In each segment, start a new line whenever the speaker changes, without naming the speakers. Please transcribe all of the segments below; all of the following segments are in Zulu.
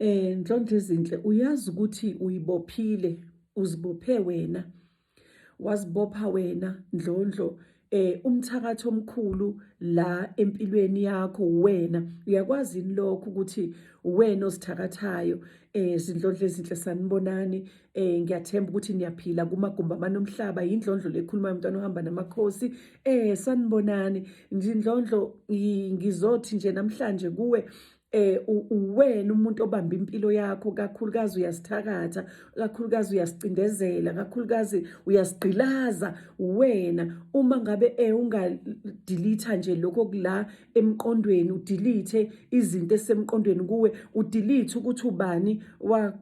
Ndlondlo ezinhle, uyazi ukuthi uyibophile, uzibophe wena, wazibopha wena Ndlondlo. Umthakatho omkhulu la empilweni yakho wena. Uyakwazi yini lokho ukuthi wena ozithakathayo? Zindlondlo ezinhle, sanibonani. Ngiyathemba ukuthi niyaphila kumagumbi amanomhlaba. Yindlondlo le ekhulumayo, umntwana ohamba namakhosi. Sanibonani. Ndlondlo, ngizothi nje namhlanje kuwe, uwena umuntu obamba impilo yakho, kakhulukazi uyasithakatha, kakhulukazi uyasicindezela, kakhulukazi uyazigqilaza wena. Uma ngabe ungadilitha nje lokho kula emqondweni, udilithe izinto esemqondweni kuwe, udilithe ukuthi ubani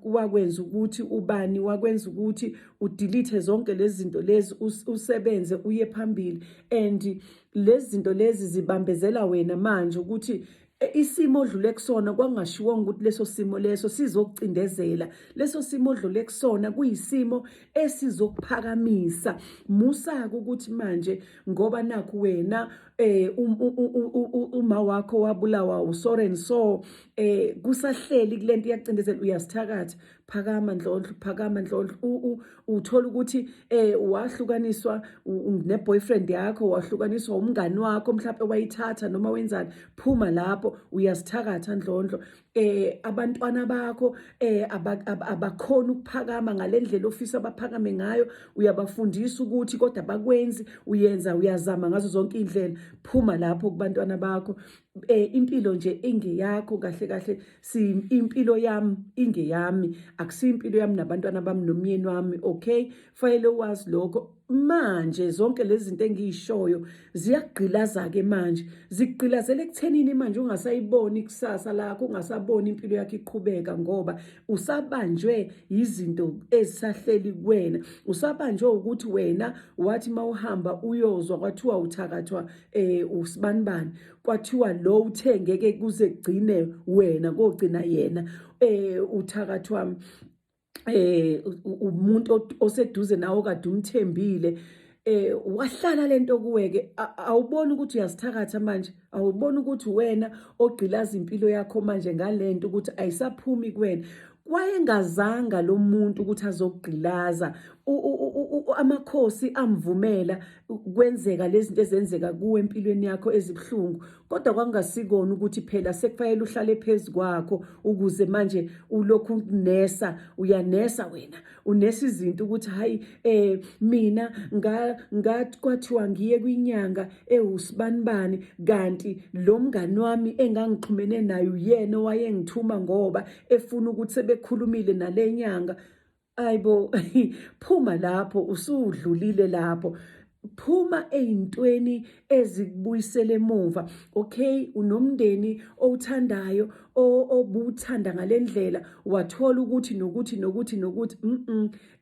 wakwenza ukuthi, ubani wakwenza ukuthi, udilithe zonke lezi zinto lezi, usebenze uye phambili. And lezi zinto lezi zibambezela wena manje ukuthi isimo odlule kusona kwangashiwonga ukuthi leso simo leso sizokucindezela. Leso simo odlule kusona kuyisimo esizokuphakamisa. Musa-ke ukuthi manje ngoba nakhu wena uma wakho wabulawa uSoren, so kusahleli kulento iyakucindezela, uyasithakatha. Phakama Ndlondlo, phakama Ndlondlo. Uthola ukuthi wahlukaniswa ne-boyfriend yakho, wahlukaniswa umngani wakho mhlawumbe wayithatha noma wenzani. Phuma lapho, uyasithakatha Ndlondlo. Abantwana bakho abakhona ukuphakama ngale ndlela ofisa baphakame ngayo. Uyabafundisa ukuthi kodwa bakwenzi, uyazama ngazo zonke indlela. Phuma lapho kubantwana bakho. Impilo nje ingeyakho, kahle kahle impilo yami ingeyami, akusiyo impilo yami nabantwana bami nomyeni wami. Okay, fanele wazi lokho. Manje zonke lezi zinto engiyishoyo ziyakugqilaza-ke manje, zikugqilazela ekuthenini manje ungasayiboni ikusasa lakho, ungasaboni impilo yakho iqhubeka, ngoba usabanjwe izinto ezisahleli kuwena. Usabanjwe ukuthi wena wathi mawuhamba uyozwa kwathiwa uthakathwa usibanibani, kwathiwa lo uthe ngeke kuze kugcine wena kogcina yena. Uthakathwa umuntu oseduze nawe okade umthembile. Wahlala lento kuwe-ke, awuboni ukuthi uyasithakatha manje? Awuboni ukuthi wena ogqilaza impilo yakho manje ngalento ukuthi ayisaphumi kuwena? Wayengazanga lo muntu ukuthi azokugqilaza. Amakhosi amvumela kwenzeka lezi zinto ezenzeka kuwe empilweni yakho ezibuhlungu, kodwa kwangasikona ukuthi phela sekufanele uhlale phezu kwakho ukuze manje ulokhu unesa, uyanesa wena, unesa izinto ukuthi hayi mina ngathi kwathiwa ngiye kwinyanga ewusibanibani, kanti lo mngani wami engangixhumene naye uyena owayengithuma ngoba efuna ukuthi sebekhulumile nale nyanga. Ayibo, phuma lapho, usudlulile lapho. Phuma ey'ntweni ezikubuyisela emuva. Okay, unomndeni owuthandayo, obuthanda ngale ndlela, wathola ukuthi nokuthi.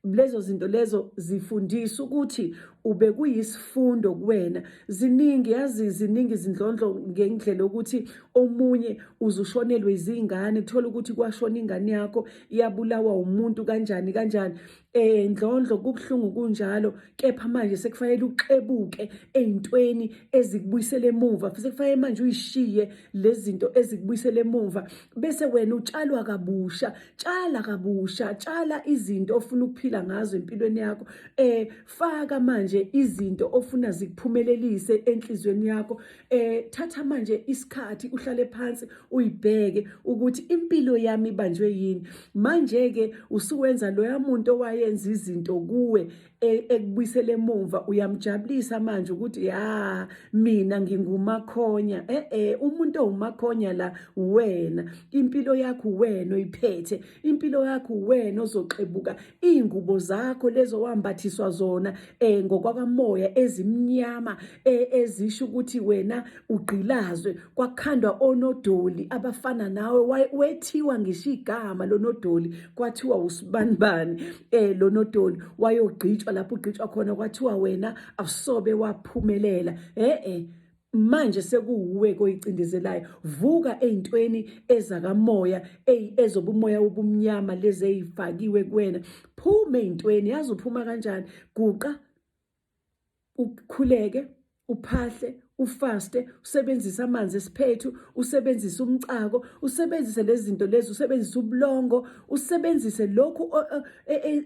Lezo zinto lezo zifundisa ukuthi ube kuyisifundo kuwena. Ziningi, yazi ziningi izindlondlo ngendlela ukuthi omunye uzushonelwe izingane, uthola ukuthi kwashona ingane yakho, iyabulawa umuntu kanjani. Ndlondlo kubuhlungu kunjalo, kepha manje sekufanele uqebuke ey'ntweni ezikubuyisela emuva. Sekufanele manje uyishiye lezi zinto ezikubuyisela emuva, bese wena utshalwa kabusha. Tshala izinto ofuna ukuphila ngazo empilweni yakho. Faka manje izinto ofuna zikuphumelelise enhlizweni yakho. Thatha manje isikhathi uhlale phansi uyibheke ukuthi impilo yami ibanjwe yini. Manje-ke usuwenza loya muntu owayenza izinto kuwe ekubuyisela emuva, uyamjabulisa manje ukuthi mina ngingumakhonya. Umuntu owumakhonya la wena. Impilo yakho wena oyiphethe, impilo yakho wena ozoqebuka. Iy'ngubo zakho lezo wambathiswa zona ngokwakamoya ezimnyama, ezisho ukuthi wena ugqilazwe, kwakhandwa onodoli abafana nawe, wethiwa ngisho igama lonodoli, kwathiwa usibanibani. Lonodoli wayogqitshwa lapho ugqitshwa khona, kwathiwa wena awusobe waphumelela. Manje sekuwuwe koyicindezelayo. Vuka ey'ntweni ezakamoya, ezobumoya obumnyama lezi ey'fakiwe kuwena. Phuma ey'ntweni, yazi uphuma kanjani? Guqa, ukhuleke, uphahle, ufaste, usebenzise amanzi esiphethu, usebenzise umcako, usebenzise lezi zinto lezi, usebenzise ubulongo, usebenzise lokhu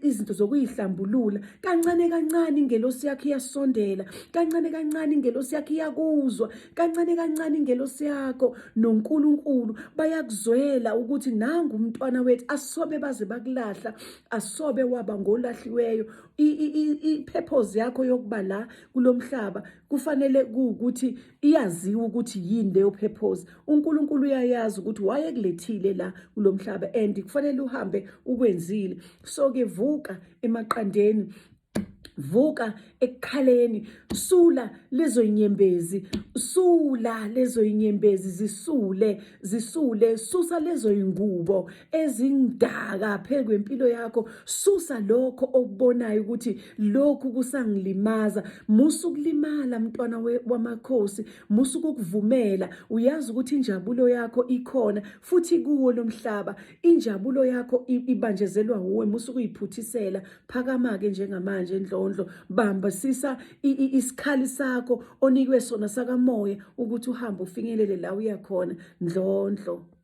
izinto zokuyihlambulula. Kancane kancane ingelosi yakho iyasondela, kancane kancane ingelosi yakho iyakuzwa, kancane kancane ingelosi yakho noNkulunkulu bayakuzwela ukuthi nangu umntwana wethu. Asobe baze bakulahla, asobe waba ngolahliweyo. I-purpose yakho yokuba la kulomhlaba kufanele ukuthi iyaziwa ukuthi yini leyo purpose. uNkulunkulu uyayazi ukuthi wayekulethile la kulomhlaba and kufanele uhambe ukwenzile. So-ke vuka emaqandeni, vuka ekukhaleni, sula lezo inyembezi, sula lezo inyembezi, zisule, susa lezo ingubo ezingidaka phezu kwempilo yakho. Susa lokho okubonayo ukuthi lokhu kusangilimaza. Musukulimala mntwana wamakhosi, musukuvumela. Uyazi ukuthi injabulo yakho ikhona futhi kuwo lomhlaba. Injabulo yakho ibanjezelwa uwe, musukuyiphuthisela. Phakama-ke njengamanje endlondlo, bambasisa isikhali sakho onikwe sona sakamoya ukuthi uhambe ufinyelele la uyakhona ndlondlo.